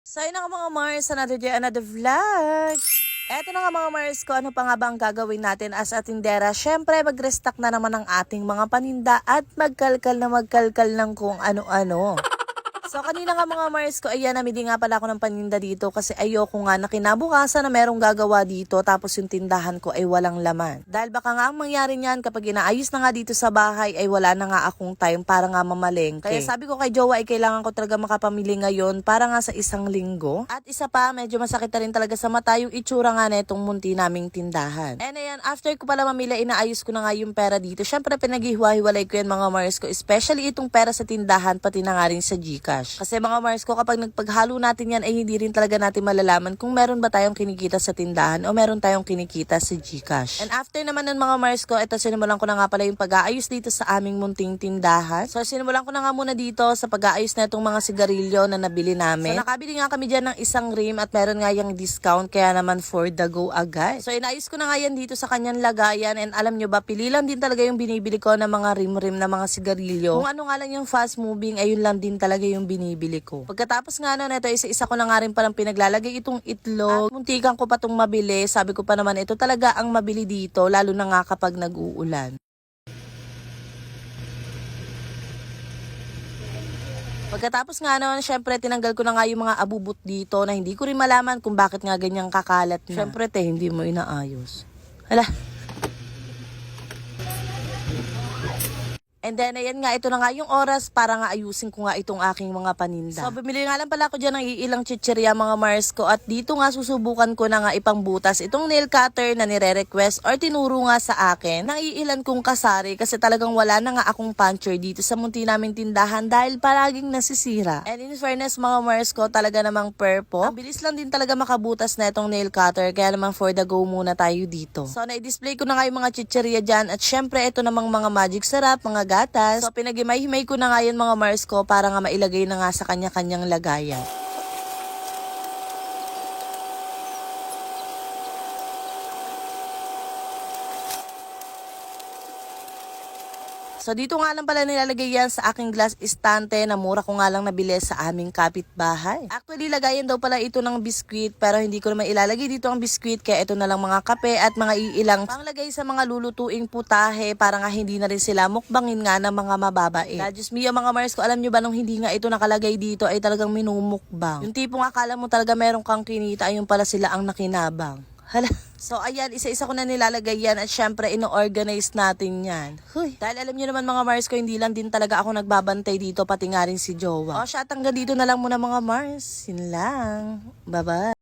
So yun na nga mga Mars, another day, another vlog. Eto na nga mga Mars ko, ano pa nga ba ang gagawin natin as a tindera? Syempre, mag-restock na naman ang ating mga paninda at magkalkal ng kung ano-ano. So kanina nga mga Mars ko, ayan, namili nga pala ako ng paninda dito kasi ayoko nga na kinabukasan na merong gagawa dito tapos yung tindahan ko ay walang laman. Dahil baka nga ang mangyari niyan kapag inaayos na nga dito sa bahay ay wala na nga akong time para nga mamalengke. Kaya sabi ko kay Jowa ay kailangan ko talaga makapamili ngayon para nga sa isang linggo. At isa pa, medyo masakit na rin talaga sa mata yung itsura nga na itong munti naming tindahan. And ayan, after ko pala mamili, inaayos ko na nga yung pera dito. Syempre pinaghiwa-hiwalay ko yan mga Mars ko, especially itong pera sa tindahan pati na nga rin sa GCash. Kasi mga Mars ko, kapag nagpaghalo natin yan ay hindi rin talaga natin malalaman kung meron ba tayong kinikita sa tindahan o meron tayong kinikita sa GCash. And after naman nun mga Mars ko, ito sinimulan ko na nga pala yung pag-aayos dito sa aming munting tindahan. So sinimulan ko na nga muna dito sa pag-aayos na itong mga sigarilyo na nabili namin. So nakabili nga kami dyan ng isang rim at meron nga yung discount kaya naman for the go agad. So inaayos ko na nga yan dito sa kanyang lagayan and alam nyo ba, pili lang din talaga yung binibili ko ng mga rim-rim na mga sigarilyo. Kung ano nga lang yung fast moving, ayun lang din talaga yung binibili ko. Pagkatapos nga nun, ito isa-isa ko na nga rin palang pinaglalagay itong itlog. At muntikan ko pa itong mabili. Sabi ko pa naman, ito talaga ang mabili dito, lalo na nga kapag nag-uulan. Pagkatapos nga nun, syempre tinanggal ko na nga yung mga abubot dito na hindi ko rin malaman kung bakit nga ganyang kakalat na. Syempre hindi mo inaayos. Hala. And then, ayan nga, ito na nga yung oras para nga ayusin ko nga itong aking mga paninda. So, bumili nga lang pala ako dyan ng iilang chichirya mga Mars ko. At dito nga susubukan ko na nga ipangbutas itong nail cutter na nire-request or tinuro nga sa akin ng iilan kong kasari kasi talagang wala na nga akong puncher dito sa munti naming tindahan dahil palaging nasisira. And in fairness mga Mars ko, talaga namang purpo. Ang bilis lang din talaga makabutas na itong nail cutter kaya naman for the go muna tayo dito. So, na-display ko na nga yung mga chichirya dyan at syempre ito namang mga magic syrup, mga gatas. So, pinagimay-himay ko na nga yan mga Mars ko para nga mailagay na nga sa kanya-kanyang lagayan. So, dito nga lang pala nilalagay yan sa aking glass estante na mura ko nga lang nabili sa aming kapitbahay. Actually, lagayan daw pala ito ng biskwit pero hindi ko naman ilalagay dito ang biskwit kaya ito na lang mga kape at mga iilang panglagay sa mga lulutuing putahe para nga hindi na rin sila mukbangin nga ng mga mababae. Diyos mio mga Mars ko, alam nyo ba nung hindi nga ito nakalagay dito ay talagang minumukbang. Yung tipong akala mo talaga meron kang kinita, ayun pala sila ang nakinabang. Hala. So, ayan, isa-isa ko na nilalagay yan at syempre, ino-organize natin yan. Huy. Dahil alam nyo naman mga Mars ko, hindi lang din talaga ako nagbabantay dito, pati nga rin si Jowa. O siya, hanggang dito na lang muna mga Mars. Yun lang. Bye-bye.